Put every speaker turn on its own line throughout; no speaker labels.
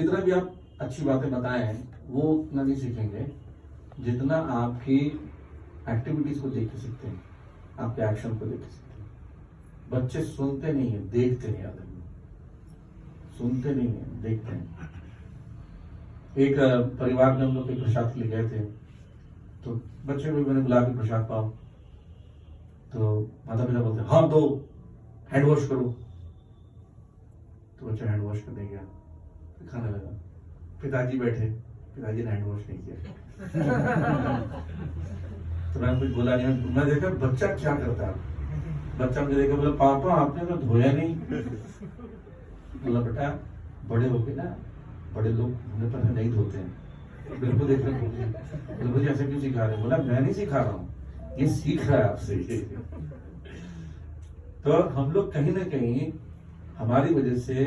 कितना भी आप अच्छी बातें बताएं वो उतना नहीं सीखेंगे जितना आपकी एक्टिविटीज को देख के सीखते हैं, आपके एक्शन को देख के सीखते हैं। बच्चे सुनते नहीं है, देखते हैं। याद रखना, सुनते नहीं है, देखते हैं। एक परिवार में हम लोग एक प्रसाद के लिए गए थे, तो बच्चे को मैंने बुला के प्रसाद पाओ, तो माता पिता बोलते हाँ दो, हैंड वॉश करो। तो बच्चा हैंड वॉश करने गया, फिर खाने लगा। पिताजी बैठे, पिताजी ने हैंड वॉश नहीं किया। तो मैं कुछ बोला नहीं, मैं देखा बच्चा क्या करता है। बच्चा मुझे देखा, बोला पापा आपने तो धोया नहीं। बोला बेटा बड़े होके ना, बड़े लोग होने पर नहीं धोते हैं। बिल्कुल देख रहे मुझे ऐसे क्यों सिखा रहे हैं? बोला मैं नहीं सिखा रहा हूँ, ये सीख रहा है आपसे। तो हम लोग कहीं ना कहीं हमारी वजह से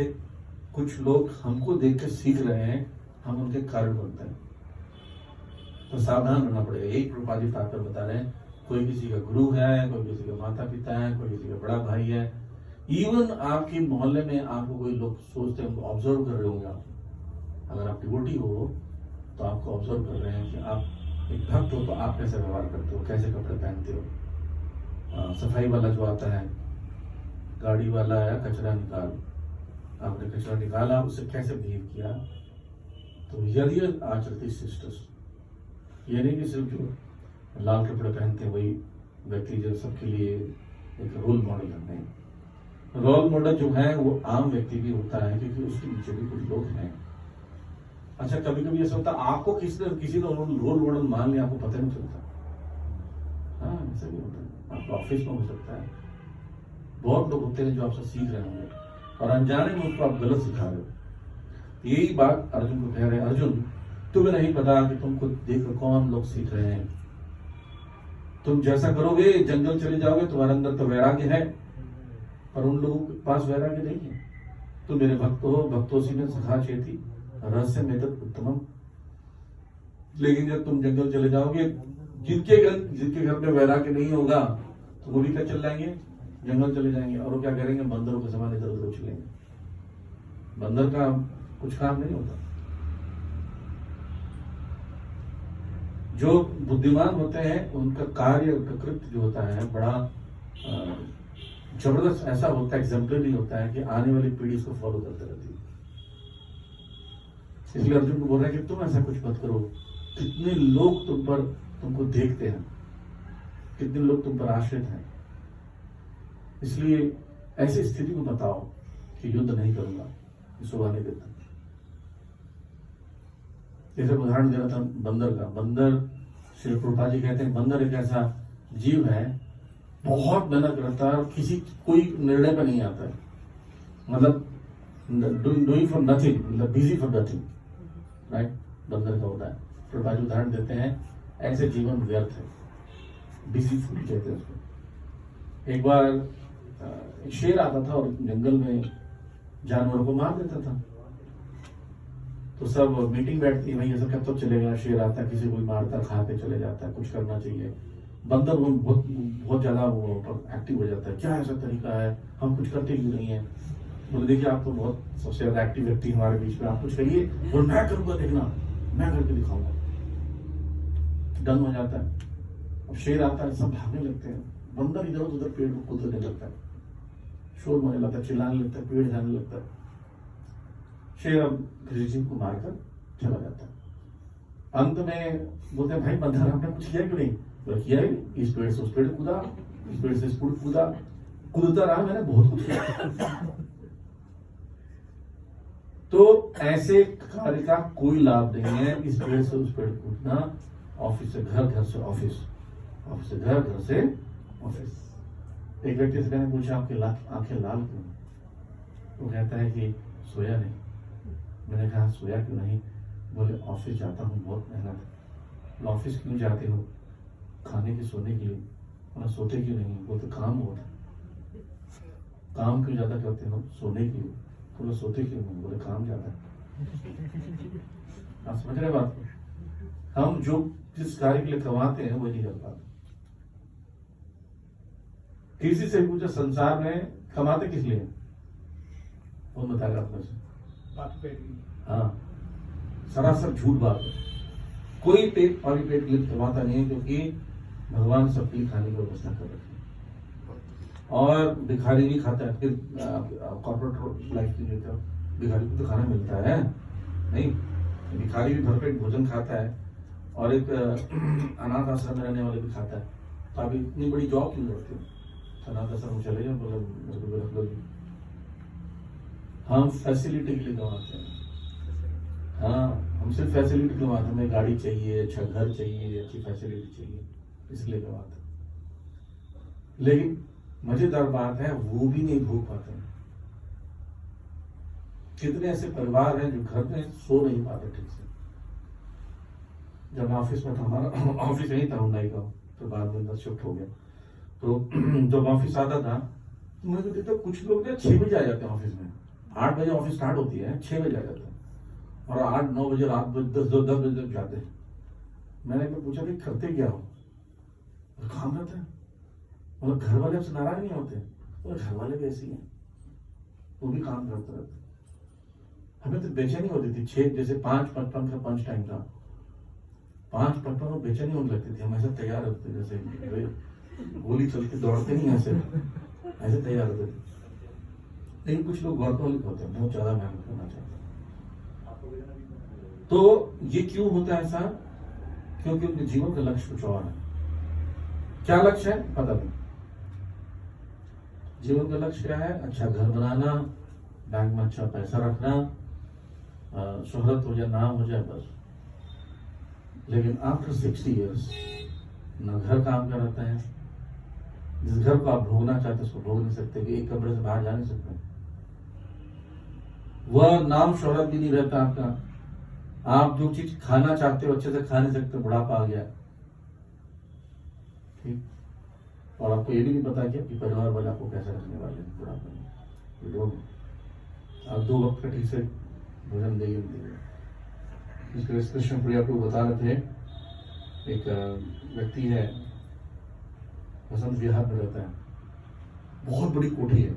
कुछ लोग हमको देख कर सीख रहे हैं, हम उनके कारण बनते हैं। तो सावधान रहना पड़ेगा। यही प्रभुपाद जी तात्पर्य बता रहे हैं। कोई किसी का गुरु है, कोई किसी का माता पिता है, कोई किसी का बड़ा भाई है। इवन आपके मोहल्ले में आपको कोई लोग सोचते हैं, ऑब्जर्व कर रहे होंगे। आप अगर आप डिवोटी हो तो आपको ऑब्जर्व कर रहे हैं कि आप एक भक्त हो तो आप कैसे व्यवहार करते हो, कैसे कपड़े पहनते हो। सफाई वाला जो आता है, गाड़ी वाला आया कचरा निकाल, आपने कचरा निकाला, उसे कैसे बिहेव किया। तो यदि आचरती सिस्टर्स, ये नहीं कि सिर्फ जो लाल कपड़े पहनते हैं वही व्यक्ति जो सबके लिए एक रोल मॉडल है। नहीं, रोल मॉडल जो है वो आम व्यक्ति भी होता है, क्योंकि उसके नीचे भी कुछ लोग हैं। अच्छा, कभी कभी ऐसा होता है आपको किसी ने रोल मॉडल मान लिया, आपको पता नहीं चलता। हाँ, ऐसा भी होता है। आपका ऑफिस में हो सकता है, बहुत लोग होते हैं जो आपसे सीख रहे होंगे और अनजाने में उसको आप गलत सिखा रहे हो। यही बात अर्जुन को कह रहे हैं, अर्जुन तुम्हें नहीं पता कि तुमको देख कौन लोग सीख रहे हैं। तुम जैसा करोगे, जंगल चले जाओगे, तुम्हारे अंदर तो वैराग्य है, पर उन लोगों के पास वैराग्य नहीं है। तुम मेरे भक्त हो, भक्तोसी में सखा चेती रहस्य में तो उत्तमम। लेकिन जब तुम जंगल चले जाओगे, जिनके घर में वैराग्य नहीं होगा, तो वो भी क्या चल जाएंगे, जंगल चले जाएंगे। और वो क्या करेंगे, बंदरों के समान इधर उधर उछलेंगे। बंदर का कुछ काम नहीं होता। जो बुद्धिमान होते हैं उनका कार्य, उनका कृत्य जो होता है बड़ा जबरदस्त ऐसा होता है, एग्जाम्पलरी होता है कि आने वाली पीढ़ी इसको फॉलो करते रहती है। इसलिए अर्जुन को बोल रहा है कि तुम ऐसा कुछ मत करो। कितने लोग तुमको देखते हैं, कितने लोग तुम पर आश्रित हैं। इसलिए ऐसी स्थिति को बताओ कि युद्ध नहीं करूंगा, शोभा नहीं देता। जैसे उदाहरण दे रहा था बंदर का। बंदर, श्री प्रभुपाद जी कहते हैं बंदर एक ऐसा जीव है, बहुत मेहनत करता है और कोई निर्णय पर नहीं आता है। मतलब डूइंग फॉर नथिंग, मतलब बिजी फॉर नथिंग, राइट। बंदर का होता है। प्रभुपाद जी उदाहरण देते हैं, ऐसे जीवन व्यर्थ है, बिजी फुल कहते हैं उसको। एक बार एक शेर आता था और जंगल में जानवरों को मार देता था। तो सब मीटिंग बैठती है, भाई ऐसा कब तक चलेगा, शेर आता है किसी को मारता खा के चले जाता है, कुछ करना चाहिए। बंदर वो बहुत ज्यादा वो एक्टिव हो जाता है, क्या ऐसा तरीका है, हम कुछ करते क्यों नहीं है। बोले देखिए आप तो बहुत सबसे ज्यादा एक्टिव व्यक्ति हमारे बीच में, आप कुछ करिए। बोले मैं करूंगा, देखना मैं करके दिखाऊंगा। डन हो जाता है। अब शेर आता है, सब भागने लगते हैं। बंदर इधर उधर पेड़ को कूदने लगता है, शोर मचने लगता है, चिल्लाने लगता है, पेड़ जाने लगता है। शेर अब किसी चीज को मारकर चला जाता है। अंत में बोलते हैं भाई बंदर आपने कुछ किया क्यों नहीं। बोले किया ही, इस पेड़ से उस पेड़ कूदा, इस पेड़ से इस पेड़ कूदा, कूदता रहा, मैंने बहुत कुछ किया। तो ऐसे कार्य का कोई लाभ नहीं है, इस पेड़ से उस पेड़ कूदना, ऑफिस से घर, घर से ऑफिस, ऑफिस से घर, घर से ऑफिस। एक व्यक्ति से मैंने पूछा आपकी आंखें लाल क्यों? वो कहता है कि सोया नहीं। मैंने कहा सोया क्यों नहीं? बोले ऑफिस जाता हूँ, बहुत मेहनत है। ऑफिस क्यों जाते हो? खाने के, सोने के लिए। बोला सोते क्यों नहीं? बोलते काम होता है। काम क्यों ज्यादा करते हो? सोने के लिए। बोला सोते क्यों नहीं? बोले काम ज्यादा है। आप समझ रहे बात? हम जो जिस कार्य के लिए कमाते हैं वो नहीं कर पाते। किसी से पूछा संसार में कमाते किस लिए? वो बताएगा अपने से। हाँ, सरासर झूठ बात है। कोई पेट खाली पेट लिप्त करवाता नहीं है, क्योंकि भगवान सबके लिए खाने की व्यवस्था कर रखी है। और भिखारी भी खाता है, फिर कॉर्पोरेट लाइफ की लेकर भिखारी को तो खाना मिलता है नहीं, भिखारी भी भरपेट भोजन खाता है, और एक अनाथ आश्रम में रहने वाले भी खाता है। तो अभी इतनी बड़ी जॉब क्यों करते हो, अनाथ आश्रम में चले जाओ, बोलो हम फैसिलिटी के लिए कमाते हैं। हाँ, हम सिर्फ फैसिलिटी कमाते हैं, हमें गाड़ी चाहिए, अच्छा घर चाहिए, अच्छी फैसिलिटी चाहिए, इसलिए कमाते हैं। लेकिन मजेदार बात है, वो भी नहीं भूख पाते हैं। कितने ऐसे परिवार हैं जो घर में सो नहीं पाते ठीक से। जब ऑफिस में था, हमारा ऑफिस यही था हुंडई का, तो बाद में अंदर शिफ्ट हो गया। तो जब ऑफिस आता था तो मुझे देखता कुछ लोग 6 बजे आ जाते हैं ऑफिस में। 8 बजे ऑफिस स्टार्ट होती है, 6 बजे आ जाते हैं, और 8-9 बजे, रात 10 बजे तक जाते हैं। मैंने पूछा कि करते क्या हो? काम रहता है। मतलब घर वाले आपसे नाराज नहीं होते? तो घर वाले भी ऐसे ही हैं, वो भी काम करते रहते। हमें तो बेचैनी होती थी, 6 जैसे 5:55 का पंच टाइम था, 5:55 में बेचैनी होने लगती थी। हम ऐसे तैयार होते जैसे गोली चलती, दौड़ते नहीं ऐसे तैयार होते थे। लेकिन कुछ लोग वर्कहोलिक होते हैं, बहुत ज्यादा मेहनत करना चाहते हैं। तो ये क्यों होता है ऐसा? क्योंकि उनके जीवन का लक्ष्य कुछ और है। क्या लक्ष्य है पता नहीं। जीवन का लक्ष्य क्या है? अच्छा घर बनाना, बैंक में अच्छा पैसा रखना, शोहरत हो जाए, नाम हो जाए, बस। लेकिन आफ्टर 60 ईयर्स न घर काम का रहता है। जिस घर को आप भोगना चाहते हैं उसको भोग नहीं सकते, कि एक कमरे से बाहर जा नहीं सकते। वह नाम शोहरत भी नहीं रहता आपका। आप जो चीज खाना चाहते हो अच्छे से खा नहीं सकते, बुढ़ापा आ गया, ठीक। और आपको ये भी नहीं पता कि आपके परिवार वाले आपको कैसे रखने वाले हैं बुढ़ापे में। आप 2 वक्त का ठीक से भोजन देंगे। इसके कृष्ण प्रिया को बता रहे थे, एक व्यक्ति है, बसंत विहार में रहता है, बहुत बड़ी कोठी है,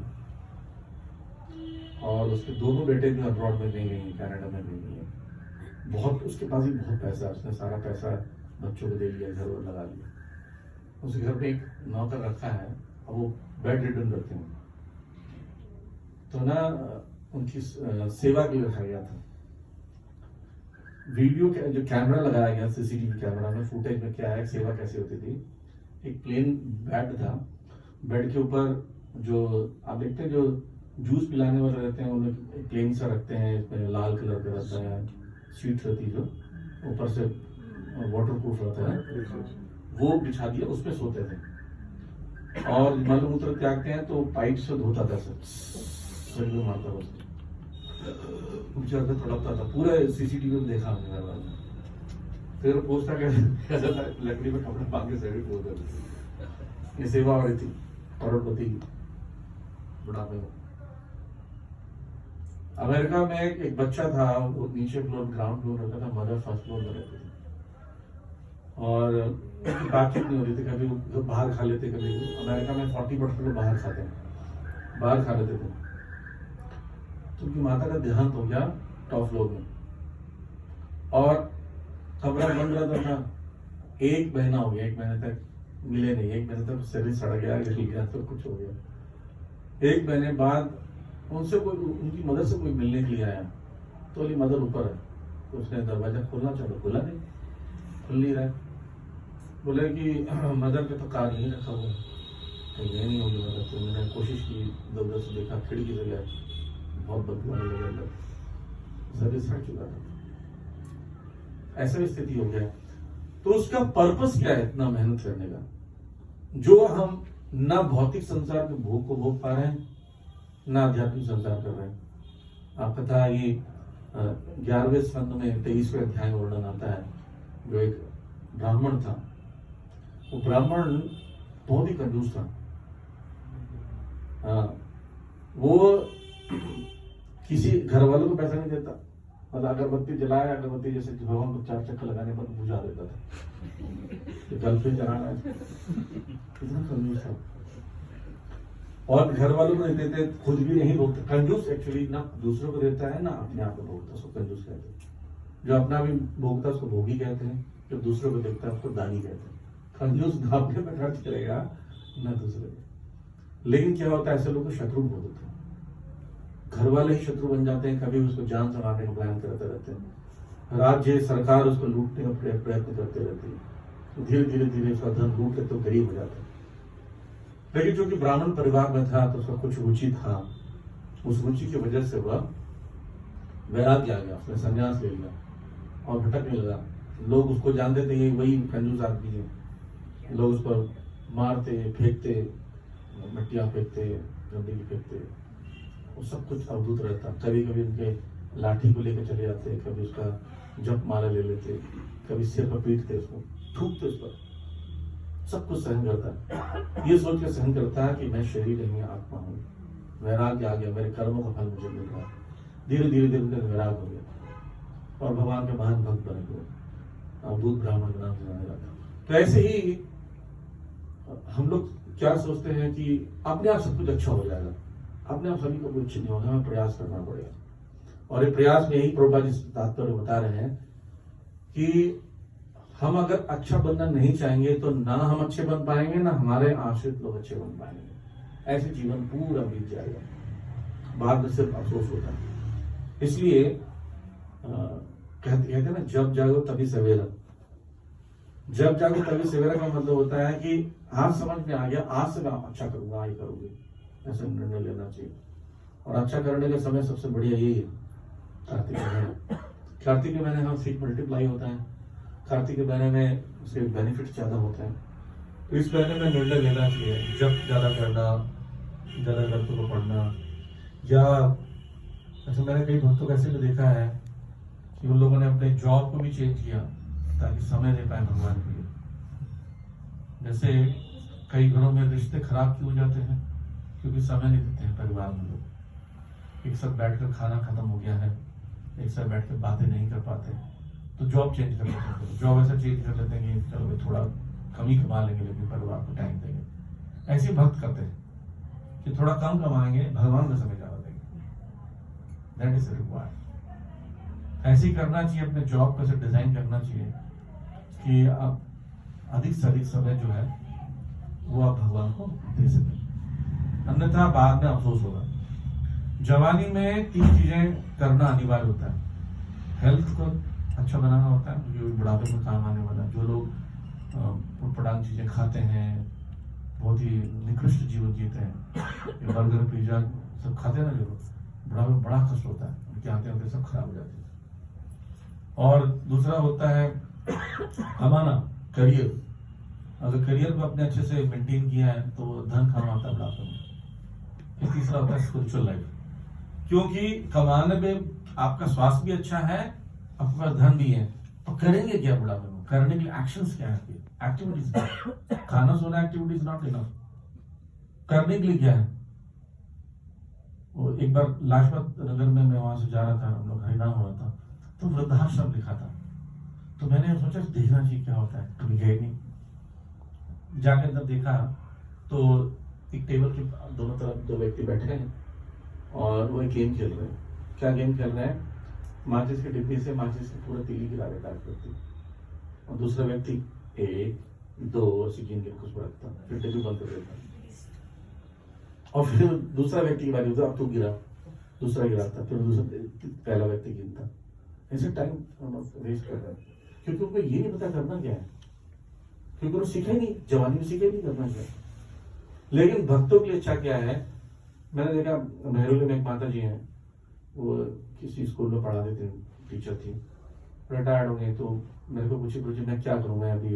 और उसके दोनों बेटे भी अब्रॉड में गए हैं, कनाडा में गए हैं। बहुत, उसके पास भी बहुत पैसा है, उसने सारा पैसा बच्चों को दे लिया, घर वर लगा लिया। उसके घर पे एक नौकर रखा है, और वो बेड रिटर्न करते हैं। तो ना उनकी सेवा के लिए रखा गया था। वीडियो के जो कैमरा लगाया गया, सीसीटीवी कैमरा में फुटेज में क्या है, सेवा कैसे होती थी। एक प्लेन बेड था, बेड के ऊपर जो आप देखते हैं जो जूस पिलाने वाले रहते हैं, उन्हें एक प्लेन सा रखते हैं, इसमें लाल कलर का रहता है, शीट रहती है, जो ऊपर से वाटर प्रूफ रहता है, वो बिछा दिया, उस पर सोते थे। और मलमूत्र त्यागते हैं तो पाइप से धोता था, शरीर में मारता था, तड़पता था। पूरा सीसीटीवी में देखा हमने घर वाले। फिर पूछता कैसा था, लकड़ी में कपड़े बांध के शरीर धो देते। ये सेवा हो रही थी करोड़पति की बुढ़ापे में। अमेरिका में एक बच्चा था, वो नीचे फ्लोर ग्राउंड फ्लोर रहता था, मदर फर्स्ट फ्लोर में रहती थी, और बातचीत नहीं होती थी। कभी वो बाहर खा लेते, कभी अमेरिका में 40% लोग बाहर खाते हैं, बाहर खा लेते थे। तो उनकी माता का देहांत हो गया टॉप फ्लोर में, और कमरा बंद रहता था। 1 महीना हो गया, 1 महीने तक मिले नहीं, 1 महीने तक शरीर सड़ गया, गिर गया, सब कुछ हो गया। 1 महीने बाद उनसे कोई, उनकी मदर से कोई मिलने के लिए आया, तो बोली मदर ऊपर है। तो उसने दरवाजा खोलना चाहा, खोला नहीं, खुल नहीं रहा। बोले कि मदर के तो कार नहीं रखा हुआ, तो ये नहीं होगी मदर। तो मैंने कोशिश की, दर से देखा, खिड़की से गया, बहुत बदबू आने लगा, शरीर सड़ चुका था। ऐसा स्थिति हो गया। तो उसका पर्पस क्या है इतना मेहनत करने का, जो हम न भौतिक संसार के भोग को भोग पा रहे हैं, न आध्यात्मिक संसार कर रहे हैं। आप पता है ये 11वें स्कंद में 23वें अध्याय में वर्णन आता है, जो एक ब्राह्मण था। वो ब्राह्मण बहुत ही कंजूस था। वो किसी घर वालों को पैसा नहीं देता, मतलब अगरबत्ती जलाया, अगरबत्ती जैसे भगवान को 4 चक्कर लगाने पर बुझा देता था। गर्लफ्रेंड जलाना है, कितना कंजूस था। और घर वालों को नहीं देते, खुद भी नहीं भोगते। कंजूस एक्चुअली ना दूसरों को देता है ना अपने आप को भोगता, उसको कंजूस कहते हैं। जो अपना भी भोगता है उसको भोगी कहते हैं, जो दूसरों को देखता है उसको दानी कहते हैं। कंजूस ना अपने में खर्च करेगा ना दूसरे को। लेकिन क्या होता है, ऐसे लोग को शत्रु बोल देते हैं, घर वाले ही शत्रु बन जाते हैं। कभी उसको जान से मारने का प्लान करते रहते हैं, राज्य सरकार उसको लूटने का प्रयत्न करते रहती है। धीरे धीरे धीरे उसका धन लूट के तो गरीब हो जाता है। लेकिन चूंकि ब्राह्मण परिवार में था तो उसका कुछ रुचि था, उस रुचि की वजह से वह वैराग्य आ गया, उसने संन्यास ले लिया और भटकने लगा। लोग उसको जानते थे ये वही कंजूस आदमी है। लोग उस पर मारते, फेंकते, मट्टियाँ फेंकते, गंदगी फेंकते, वो सब कुछ अवधूत रहता। कभी कभी उनके लाठी को लेकर चले जाते, कभी उसका जप माला ले लेते, कभी सिर पर पीटते, उसको थूकते, उस पर सब कुछ सहन करता है। ये सोच के सहन करता है कि मैं शरीर नहीं आत्मा हूँ। वैराग्य आ गया, मेरे कर्मों का फल मुझे मिल रहा है। धीरे धीरे धीरे धीरे वैराग हो गया और भगवान के महान भक्त बने हुए, अवधूत ब्राह्मण के नाम से जाना जाता। तो ऐसे ही हम लोग क्या सोचते हैं कि अपने आप सब कुछ अच्छा हो जाएगा, अपने आप सभी को कुछ नहीं होगा, हमें प्रयास करना पड़ेगा। और ये प्रयास में यही प्रभुपाद जी तात्पर्य बता रहे हैं कि हम अगर अच्छा बनना नहीं चाहेंगे तो ना हम अच्छे बन पाएंगे, ना हमारे आश्रित लोग अच्छे बन पाएंगे। ऐसे जीवन पूरा बीत जाएगा, बाद में सिर्फ अफसोस होता है। इसलिए कहते हैं ना, जब जागो तभी सवेरा। जब जागो तभी सवेरा का मतलब होता है कि आज समझ में आ गया, आज से मैं अच्छा करूंगा, ये करूंगी, ऐसा निर्णय लेना चाहिए। और अच्छा करने का समय सबसे बढ़िया यही है, कार्तिक महीना। कार्तिक के महीने हम सीख मल्टीप्लाई होता है, कार्तिक के महीने में उसके बेनिफिट ज्यादा होते हैं। तो इस महीने में निर्णय लेना चाहिए, जब ज्यादा करना, ज्यादा ग्रंथों को पढ़ना, या ऐसे मैंने कई भक्तों को ऐसे भी देखा है कि उन लोगों ने अपने जॉब को भी चेंज किया ताकि समय दे पाए भगवान के लिए। जैसे कई घरों में रिश्ते खराब क्यों हो जाते हैं, क्योंकि समय नहीं देते हैं परिवार में लोग। एक साथ बैठकर खाना खत्म हो गया है, एक साथ बैठकर बातें नहीं कर पाते, तो जॉब चेंज कर लेते हैं। जॉब ऐसा चेंज कर लेते हैं कि चलो थोड़ा कम ही कमा लेंगे लेकिन परिवार को टाइम देंगे। ऐसे भक्त करते हैं कि थोड़ा कम कमाएंगे, भगवान का समय ज्यादा देंगे। That is required. ऐसे ही करना चाहिए, अपने जॉब को ऐसे डिजाइन करना चाहिए कि आप अधिक से अधिक समय जो है वो आप भगवान को दे सकें, अन्यथा बाद में अफसोस होगा। जवानी में 3 चीजें करना अनिवार्य होता है। हेल्थ को अच्छा बनाना होता है, जो बुढ़ापे में काम आने वाला। जो लोग उटपटांग चीजें खाते हैं, बहुत ही निकृष्ट जीवन जीते हैं, बर्गर पिज्जा सब खाते हैं ना, जो लोग बुढ़ापे में बड़ा कष्ट होता है, उनके आते आते सब खराब हो जाते हैं। और दूसरा होता है कमाना, करियर। अगर करियर को अपने अच्छे से मेंटेन किया है तो धन काम आता है बुढ़ापे में। फिर तीसरा होता है स्पिरिचुअल लाइफ, क्योंकि कमाने में आपका स्वास्थ्य भी अच्छा है, आपके पास धन भी है, तो करेंगे क्या बुढ़ापे में? करने के लिए एक्शंस क्या है, एक्टिविटीज। खाना सोना एक्टिविटीज नॉट इनफ, करने के लिए क्या है? वो एक बार लाजपत नगर में मैं वहां से जा रहा था, हम लोग हरिनाम हो रहा था, तो वृद्धाश्रम लिखा था। तो मैंने सोचा देखना चाहिए क्या होता है, कभी गए नहीं। जाके अंदर देखा तो एक टेबल के दोनों तरफ 2 व्यक्ति बैठे हैं और वो एक गेम खेल रहे हैं। क्या गेम खेल रहे हैं? माचिस की डिब्बी से माचिस की पूरा तीली गिरा देता है व्यक्ति, और दूसरा व्यक्ति 1 2 ऐसे गिन गिन कुछ रखता, फिर डिब्बी बंद कर देता, और फिर दूसरा व्यक्ति की बारी होता, अब तू गिरा, दूसरा गिराता, फिर दूसरा पहला व्यक्ति गिनता। ऐसे टाइम वेस्ट कर रहे हैं, क्योंकि उनको ये नहीं पता करना क्या है, क्योंकि उन्होंने सीखा ही नहीं, जवानी में सीखा ही नहीं करना क्या है। लेकिन भक्तों के लिए अच्छा क्या है, मैंने देखा मेहरौली में एक माता जी हैं, वो किसी स्कूल में पढ़ा देते, टीचर थी, रिटायर्ड हो गई। तो मेरे को पूछी मैं क्या करूँ, मैं अभी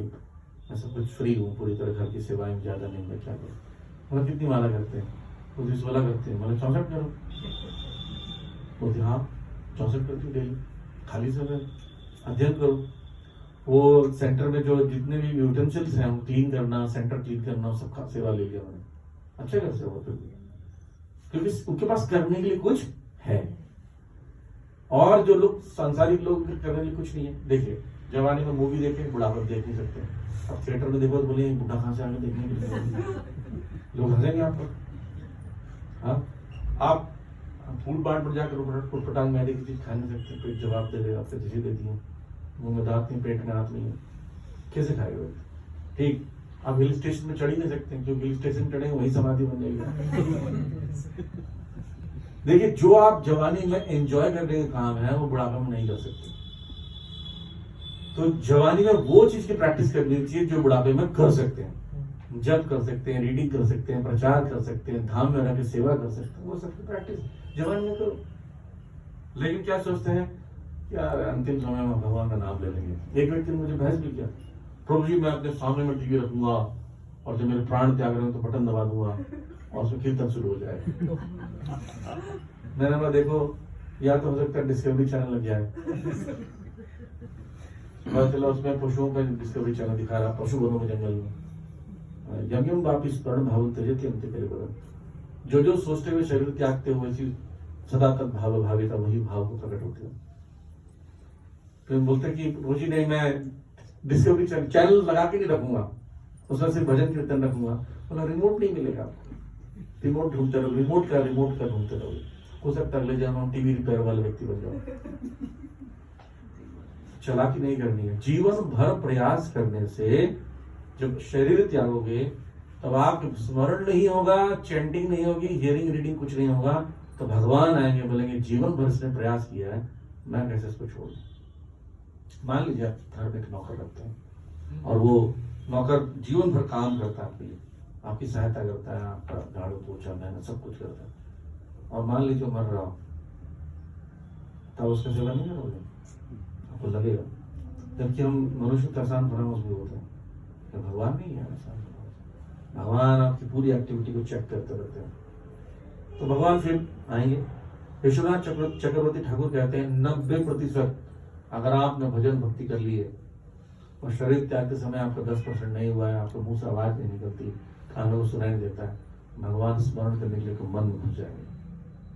ऐसा कुछ फ्री हूँ, पूरी तरह घर की सेवाएं ज्यादा नहीं, मैं क्या करूँ? मतलब कितनी माला करते हैं? 29 वाला करते हैं, मतलब 64 करो। बोलते हाँ 64 करती डेली, खाली समय अध्ययन करो। वो सेंटर में जो जितने भी यूटेंसिल्स हैं, क्लीन करना, सेंटर क्लीन करना, सबका सेवा ले लिया मैंने। अच्छा कर सेवा कर दिया, क्योंकि उनके पास करने के लिए कुछ है। और जो लोग सांसारिक लोग करने के लिए कुछ नहीं है। देखिए जवानी में मूवी देखे, बुढ़ापा देख नहीं सकते। अब थिएटर में देखो तो बोले बुढ़ा कहाँ से आगे देखने के लिए, लोग हंसेंगे आप पर। हाँ, आप फूड पार्ट पर जाकर उटपटांग मैदे की चीज खा नहीं सकते, पेट जवाब दे देगा, आपसे जैसे दे दिए, मुंह में दांत नहीं, पेट में दांत नहीं है, कैसे खाएगा? ठीक, आप हिल स्टेशन में चढ़ ही नहीं सकते, क्योंकि हिल स्टेशन चढ़ेंगे वही समाधि बन जाएगी। देखिए, जो आप जवानी में एंजॉय करने का काम है वो बुढ़ापा में नहीं कर सकते। तो जवानी में वो चीज की प्रैक्टिस करनी चाहिए जो बुढ़ापे में कर सकते हैं। जप कर सकते हैं, रीडिंग कर सकते हैं, प्रचार कर सकते हैं, धाम में रहकर सेवा कर सकते हैं, वो सबकी प्रैक्टिस जवानी में करो। लेकिन क्या सोचते हैं, यार अंतिम समय में भगवान का नाम ले लेंगे। एक व्यक्ति ने मुझे बहस भी किया, प्रभु जी मैं अपने सामने में टीवी रखूंगा और जब मेरे प्राण त्याग रहे हो तो बटन दबा दूंगा और उसमें कीर्तन शुरू हो जाएगा। मैंने बोला देखो, या तो हो सकता है डिस्कवरी चैनल लग जाए, चला उसमें पशुओं का डिस्कवरी चैनल दिखा रहा, पशु बनों के जंगल में यम यम वापिस पर्ण भाव त्यजति अंत परिवरण। जो जो सोचते हुए शरीर त्यागते हुए सदा तक भाव भाविता वही भाव को प्रकट होते हैं। फिर बोलते कि रोजी नहीं, मैं डिस्कवरी चैनल लगा के नहीं रखूंगा, उसमें सिर्फ भजन कीर्तन रखूंगा। बोला रिमोट नहीं मिलेगा आपको, रिमोट ढूंढते रहो, रिमोट का ढूंढते रहो, हो सकता है अगले जन्म हम टीवी रिपेयर वाले व्यक्ति बन जाओ। चालाकी नहीं करनी है। जीवन भर प्रयास करने से जब शरीर त्यागोगे तब आप स्मरण नहीं होगा, चैंटिंग नहीं होगी, हियरिंग रीडिंग कुछ नहीं होगा, तो भगवान आएंगे, बोलेंगे जीवन भर इसने प्रयास किया है, मैं कैसे इसको छोड़ दूं। मान लीजिए आप घर में एक नौकर रखते हैं और वो नौकर जीवन भर काम करता है आपके लिए, आपकी सहायता करता है, आपका झाड़ू पोछा मेहनत सब कुछ करता है, और मान लीजिए मर रहा हो, तब उसका सेवा नहीं करोगे? आपको लगेगा। जबकि हम मनुष्य का आसान परामर्श भी होता है, तो भगवान नहीं है आसान। भगवान आपकी पूरी एक्टिविटी को चेक करते रहते हैं। तो भगवान फिर आएंगे। विश्वनाथ चक्रवर्ती ठाकुर कहते हैं 90% अगर आपने भजन भक्ति कर ली है और शरीर त्यागते समय आपका 10% नहीं हुआ है, आपको मुंह से आवाज नहीं निकलती, कानों को सुनाई नहीं देता है, भगवान स्मरण करने के लिए मन में घुस जाएंगे,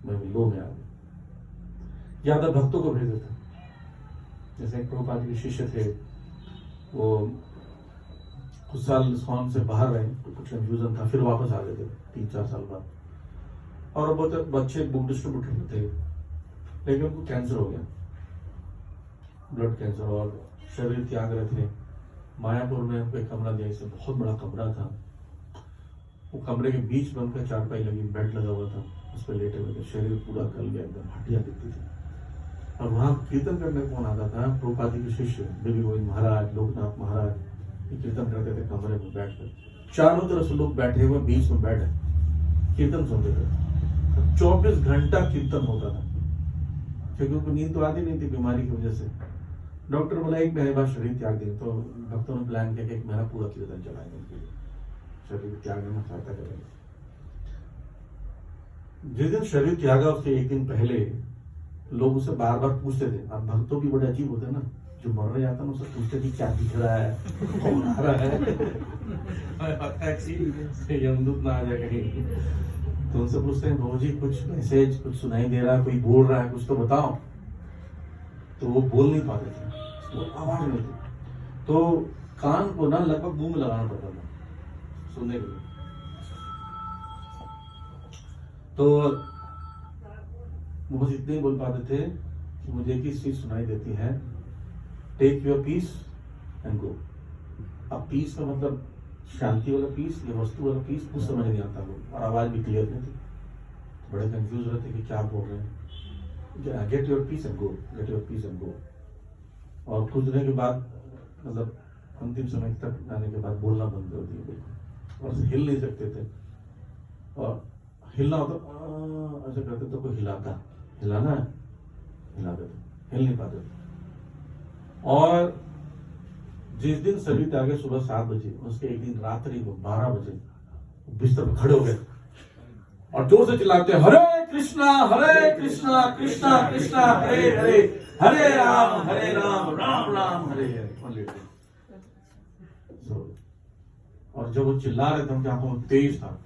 मैं लो में आ गया। ज्यादा भक्तों को भेज देता। जैसे एक प्रभुपाद के शिष्य थे, वो कुछ साल इस्कॉन से बाहर रहे, कुछ कंफ्यूजन था, फिर वापस आ गए थे 3-4 साल बाद, और बहुत बच्चे बुक डिस्ट्रीब्यूटर थे, लेकिन उनको कैंसर हो गया, ब्लड कैंसर, और शरीर त्याग रहे थे। मायापुर में उनको एक कमरा दिया, इससे बहुत बड़ा कमरा था, वो कमरे के बीच में उनका चारपाई लगी, बेड लगा हुआ था, उस पर लेटे हुए थे, शरीर पूरा गल गया, एकदम हड्डियां दिखती थी। और वहां कीर्तन करने कौन आता था? प्रभुपाद के शिष्य बेबी गोविंद महाराज, लोकनाथ महाराज, ये कीर्तन करते थे कमरे में बैठकर। चारों तरफ से लोग बैठे हुए, बीच में बेड है, कीर्तन सुनते थे। 24 घंटा कीर्तन होता था, क्योंकि उनको नींद तो आती नहीं थी बीमारी की वजह से। डॉक्टर बोला 1 महीने बाद शरीर त्याग देंगे, तो भक्तों ने प्लान किया कि 1 महीना पूरा कीर्तन चलाएंगे, उनके लिए शरीर त्यागने में सहायता करेंगे। जिस दिन शरीर त्यागा उसके 1 दिन पहले लोग उसे बार बार पूछते थे। अब भक्तों भी बड़े अजीब होते ना, जो मर रहे जाता ना उससे पूछते कि क्या दिख रहा है, कौन आ रहा है, यमदूत ना आ जाए कहीं। तो उनसे पूछते हैं प्रभु जी कुछ मैसेज, कुछ सुनाई दे रहा है, कोई बोल रहा है, कुछ तो बताओ। तो वो बोल नहीं पाते थे, वो आवाज नहीं थी, तो कान को ना लगभग मुंह में लगाना पड़ता था सुनने के लिए। तो वो बस इतने ही बोल पाते थे कि मुझे एक ही चीज सुनाई देती है, take your peace and go. अब पीस का मतलब शांति वाला पीस या वस्तु वाला पीस कुछ समझ नहीं आता वो, और आवाज भी क्लियर नहीं थी, बड़े कंफ्यूज रहते कि क्या बोल रहे हैं। Get your peace and go, get your peace and go. और कुछ दिनों के बाद मतलब अंतिम समय तक आने के बाद बोलना बंद कर दिया बिल्कुल, और हिल नहीं सकते थे, और हिलना होता ऐसे करते तो कोई हिलाता, हिलाना है हिला देते, हिल नहीं पाते थे। और जिस दिन सभी त्यागे सुबह 7 बजे, उसके एक दिन रात्रि को 12 बजे बिस्तर पर खड़े हो गए और जोर से चिल्लाते हरे कृष्णा कृष्णा कृष्णा हरे हरे, हरे राम राम राम हरे हरे। और जब वो चिल्ला रहे थे उनकी आंखों में तेज था,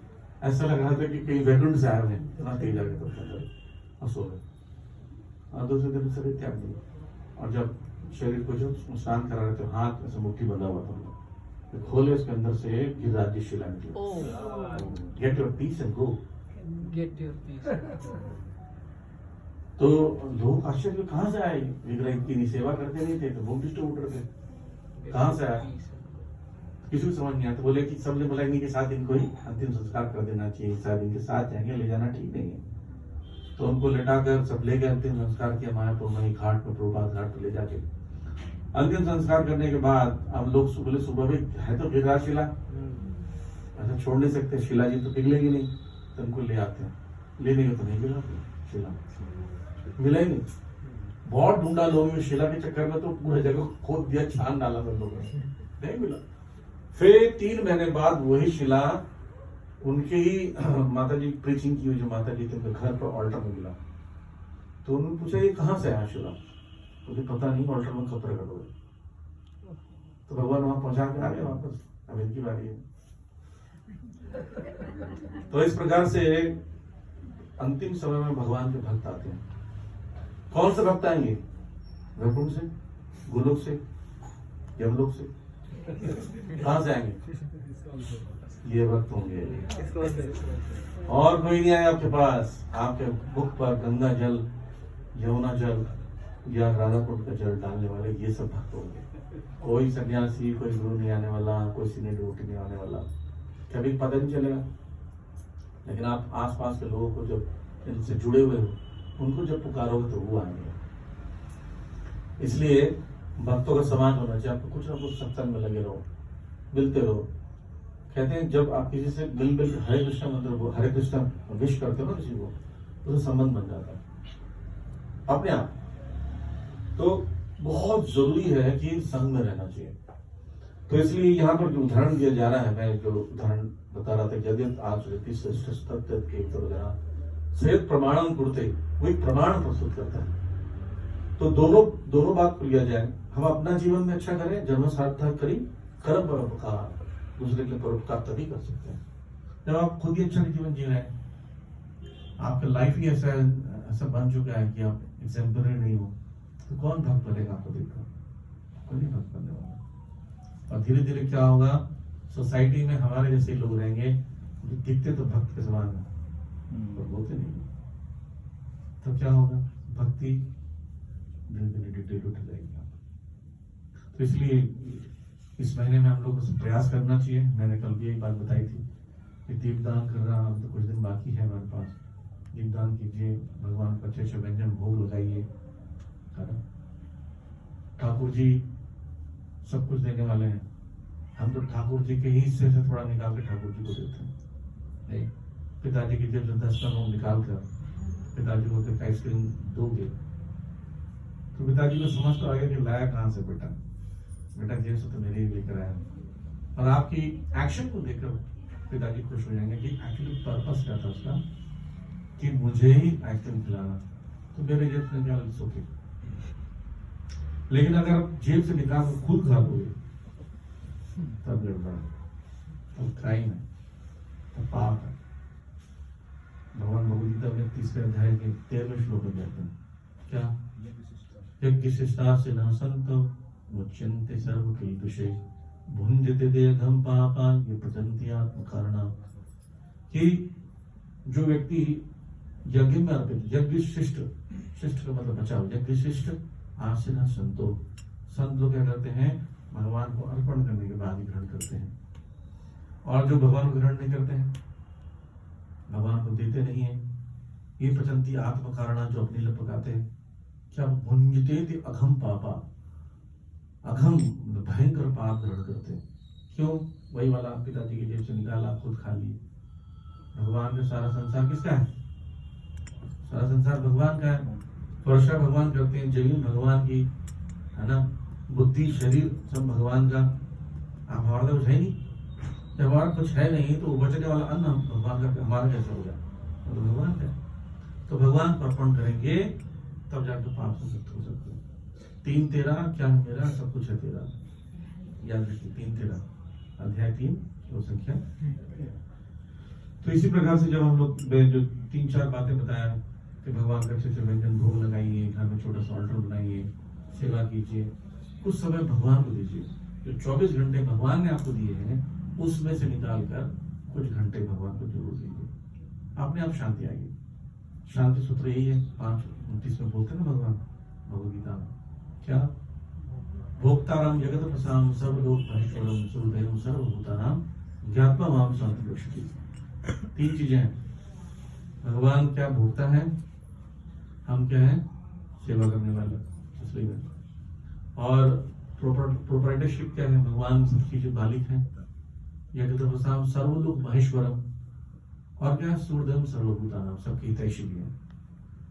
ऐसा लग रहा था कि कहीं वैकुंठ से आए हैं, इतना तेज आ गया था, और सो गए। और दूसरे दिन शरीर त्याग दिया, और जब शरीर को जब स्नान करा रहे थे, हाथ ऐसे मुट्ठी बंधा हुआ था, तो खोले उसके अंदर से गिरिराज की शिला निकली। Get your peace and go,
Get your peace.
तो लोग आश्चर्य कहाँ से आए, विग्रह की सेवा करते नहीं थे तो वो डिस्ट्रीब्यूटर थे, कहाँ से आए किसी को समझ नहीं आता। बोले कि सबने बोला इन्हीं के साथ इनको ही अंतिम संस्कार कर देना चाहिए, शायद इनके साथ जाएंगे, ले जाना ठीक नहीं है। तो उनको लेटाकर सब ले गए, अंतिम संस्कार किया मायापुर में घाट पर, प्रभुपाद घाट पर ले जाके अंतिम संस्कार करने के बाद अब लोग बोले सुबह भी है तो गिरा शिला, ऐसा छोड़ नहीं सकते, शिला जी तो पिघलेगी नहीं, तो उनको ले आते हैं, ले नहीं तो नहीं मिला शिला, मिला ही नहीं। बहुत ढूंढा लोगों ने शिला के चक्कर में, तो पूरे जगह खोद दिया, छान डाला सब लोगों ने, नहीं मिला। फिर 3 महीने बाद वही शिला उनके ही माता जी प्रीचिंग की हुई जो माता जी थे घर पर ऑल्टर में मिला। तो उन्होंने पूछा ये कहाँ से आया शिला, मुझे पता नहीं, ऑल्टर में कब प्रकट हुए। तो भगवान वहां पहुंचा के आ गए वापस, अब इनकी बारी है। तो इस प्रकार से अंतिम समय में भगवान के भक्त आते हैं। कौन से भक्त आएंगे, वैकुंठ से, गोलोक से, यमलोक से, कहां से आएंगे, ये भक्त होंगे। और कोई नहीं आया आपके पास, आपके मुख पर गंगा जल, यमुना जल या राधा कुंड का जल डालने वाले ये सब भक्त होंगे। कोई सन्यासी, कोई गुरु नहीं आने वाला, कोई सीनियर डिवोटी नहीं आने वाला, कभी पता नहीं चलेगा। लेकिन आप आसपास के लोगों को जब इनसे जुड़े हुए हो, उनको जब पुकारोगे तो वो आएंगे। इसलिए भक्तों का समाज होना चाहिए, आपको कुछ ना कुछ सत्संग में लगे रहो, मिलते रहो। कहते हैं जब आप किसी से मिल हरे कृष्ण मंत्र को, हरे कृष्ण विश करते हो ना किसी को, तो संबंध बन जाता है अपने आप। तो बहुत जरूरी है कि संग में रहना चाहिए। तो इसलिए यहाँ पर जो उदाहरण दिया जा रहा है, मैं जो उदाहरण बता रहा था, यद्यत आचरति श्रेष्ठ तत्त एक सहित प्रमाणम कुरते, वो एक प्रमाण प्रस्तुत करता है। तो दोनों बात लिया जाए, हम अपना जीवन में अच्छा करें, जन्म सार्थक करी, कर्म परोपकार, दूसरे के लिए परोपकार तभी कर सकते हैं जब आप खुद ही अच्छा जीवन जी रहे हैं। आपका लाइफ ही ऐसा बन चुका है कि आप एग्जाम्पलरी नहीं हो, तो कौन भक्त बनेगा आपको देखकर, कोई नहीं भक्त बनने वाला। और धीरे धीरे क्या होगा, सोसाइटी में हमारे जैसे लोग रहेंगे जो दिखते तो भक्त के समान है और होते नहीं, तो क्या होगा, भक्ति धीरे धीरे डिटेल उठ जाएगी। तो इसलिए इस महीने में हम लोग को प्रयास करना चाहिए। मैंने कल भी यही बात बताई थी कि दीपदान कर रहा, अब तो कुछ दिन बाकी है हमारे पास, दीपदान कीजिए, भगवान को अच्छे अच्छे व्यंजन भोग लगाइए। ठाकुर जी सब कुछ देने वाले हैं, हम तो ठाकुर जी के ही हिस्से से थोड़ा निकाल के ठाकुर जी को देते हैं। नहीं, पिताजी की जेब से 10 रुपये निकाल कर पिताजी को एक आइसक्रीम दोगे तो पिताजी को समझ तो आएगा कि लाया कहाँ से बेटा, बेटा जेब से तो मेरे ही लेकर आया। और आपकी एक्शन को देखकर पिताजी खुश हो जाएंगे कि एक्चुअली पर्पस क्या था उसका, कि मुझे ही आइसक्रीम खिलाना, तो मेरे जेब से निकाल सोके। लेकिन अगर जेब से निकाल कर खुद खा लोगे तब गड़बड़, तब क्राइम है, तब पाप है। भगवान भगवद गीता में 30वें अध्याय के 13वें श्लोक में कहते हैं क्या, यज्ञ शिष्टा से न संतो मुच्यन्ते सर्व किल्बिषे भुंजते देहघम पापा ये पचन्ति आत्म कारणा। कि जो व्यक्ति यज्ञ में अर्पित, यज्ञ शिष्ट, शिष्ट का मतलब बचाओ, यज्ञ शिष्ट आसन संतो, संत लोग क्या करते हैं, भगवान को अर्पण करने के बाद ही ग्रहण करते हैं। और जो भगवान को ग्रहण नहीं करते हैं, भगवान को देते नहीं है, ये पचंती आत्म कारणा, जो अपने लिए पकाते हैं, क्या भुंजते अघम पापा, अघम भयंकर पाप ग्रहण करते हैं। क्यों, वही वाला पिताजी की जेब से निकाला, खुद खा लिए। भगवान का सारा संसार किसका है, सारा संसार भगवान का है, वर्षा भगवान करते हैं, जमीन भगवान की है ना, बुद्धि शरीर सब भगवान का। आप हमारा तो कुछ है नहीं, जब हमारा कुछ है नहीं तो बचने वाला अन्न भगवान का, हमारा कैसे होगा, तो भगवान का। तो भगवान को अर्पण करेंगे तब जाकर पाप से मुक्त हो सकते हैं। 3 तेरा, क्या है मेरा, सब कुछ है तेरा, याद रखिए 3 तेरा, अध्याय 3 वो संख्या। तो इसी प्रकार से जब हम लोग जो 3-4 बातें बताया कि भगवान का अच्छे से व्यंजन भोग लगाइए, घर में छोटा सा ऑल्टर बनाइए, सेवा कीजिए, कुछ समय भगवान को दीजिए। जो 24 घंटे भगवान ने आपको दिए हैं उसमें से निकाल कर कुछ घंटे भगवान को जरूर दीजिए। अपने आप शांति आएगी। शांति सूत्र यही है, 5:29 में बोलते हैं ना भगवान भगवद गीता में, क्या? भोक्ताराम जगत प्रसाम सर्वलोक महेश्वरम सुहृदयम सर्वभूतानाम ज्ञात्वा माम शांति रक्षति। 3 चीजें हैं। भगवान क्या भोक्ता है, हम क्या है सेवा करने वाले, इसलिए। और प्रोप्राइटरशिप क्या है, भगवान सबकी जो मालिक है। जगत प्रसाम सर्वलोक महेश्वरम, और क्या है सुहृदयम सर्वभूतानाम, सबके हितैषी भी है।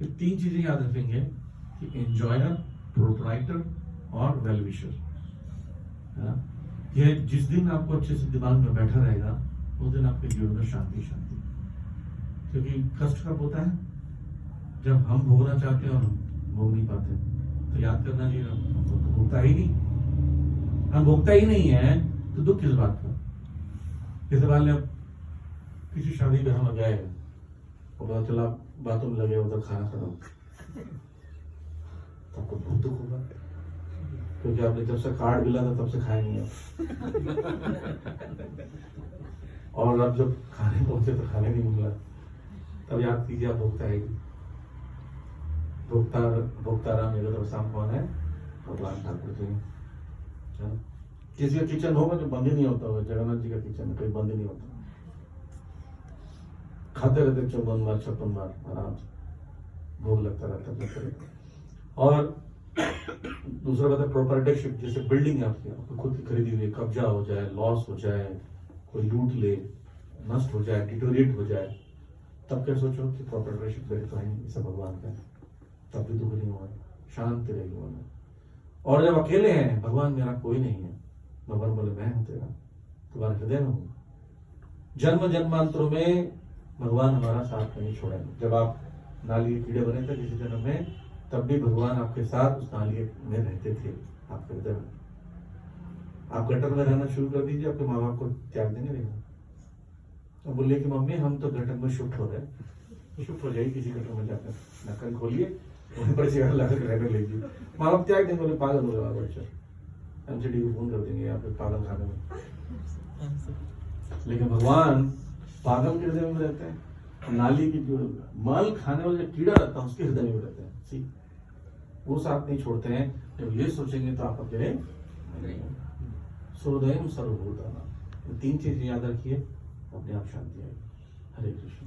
ये 3 चीजें याद रखेंगे कि एंजॉयर, प्रोप्राइटर और वेल विशर। ये जिस दिन आपको अच्छे से दिमाग में बैठा रहेगा उस दिन आपके जीवन में शांति शांति। क्योंकि कष्ट कब होता है, जब हम भोगना चाहते हैं और हम भोग नहीं पाते। तो याद करना चाहिए, हमको तो भोगता ही नहीं, हम भोगता ही नहीं है तो दुख किस बात का। जैसे मान लिया किसी शादी में हम गए और पता चला बातों में लगे उधर खाना खत्म, तो आपको बहुत दुख होगा, क्योंकि आपने जब से कार्ड मिला था तब से खाया नहीं है। और अब जब खाने पहुंचे तो खाने नहीं मिला, तब याद कीजिए आप भोगता है। भोक्ताराम जगत प्रसाम कौन है? भगवान ठाकुर जी। किसी का किचन होगा जो बंद ही नहीं होता होगा, जगन्नाथ जी का किचन कोई बंद ही नहीं होता, खाते रहते 54 बार 56 बार आराम से भोग लगता रहता। और दूसरा बात है प्रॉपर्टीशिप, जैसे बिल्डिंग है आपकी खुद की खरीदी हुई, कब्जा हो जाए, लॉस हो जाए, कोई लूट ले, नष्ट हो जाए, डिटोरिएट हो जाए, तब क्या सोचो कि प्रॉपर्टीशिप मेरे तो है नहीं, सब भगवान का है, तब भी दुख नहीं हुआ, शांति रहेगी मन। और जब अकेले हैं, भगवान मेरा कोई नहीं है, भगवान बोले मैं हूं तेरा, तुम्हारे हृदय में हूं। जन्म जन्मांतरों में भगवान हमारा साथ नहीं छोड़ेंगे। जब आप नाली के कीड़े बने थे किसी जन्म में, तब भी भगवान आपके साथ उस नाली में रहते थे, आपके हृदय में। आप गटर में रहना शुरू कर दीजिए, आपके माँ बाप को त्याग देंगे नहीं। तो बोलिए कि मम्मी हम तो गटर में शिफ्ट हो रहे हैं, तो शिफ्ट हो जाइए किसी गटर में जाकर, ढक्कन खोलिए वहीं पर जगह लाकर रहने लीजिए। माँ बाप त्याग देंगे, बोले पागल हो गया बच्चा, एमसीडी को फोन कर देंगे यहाँ पे पागल खाने में। लेकिन भगवान पागल के हृदय में रहते हैं, नाली की जो मल खाने वाला जो कीड़ा रहता है उसके हृदय में रहते हैं। सी वो साथ नहीं छोड़ते हैं। जब ये सोचेंगे तो आप अकेले सुहृदयम सर्वभूतानाम। 3 चीजें याद रखिए, अपने आप शांति आएगी। हरे कृष्ण।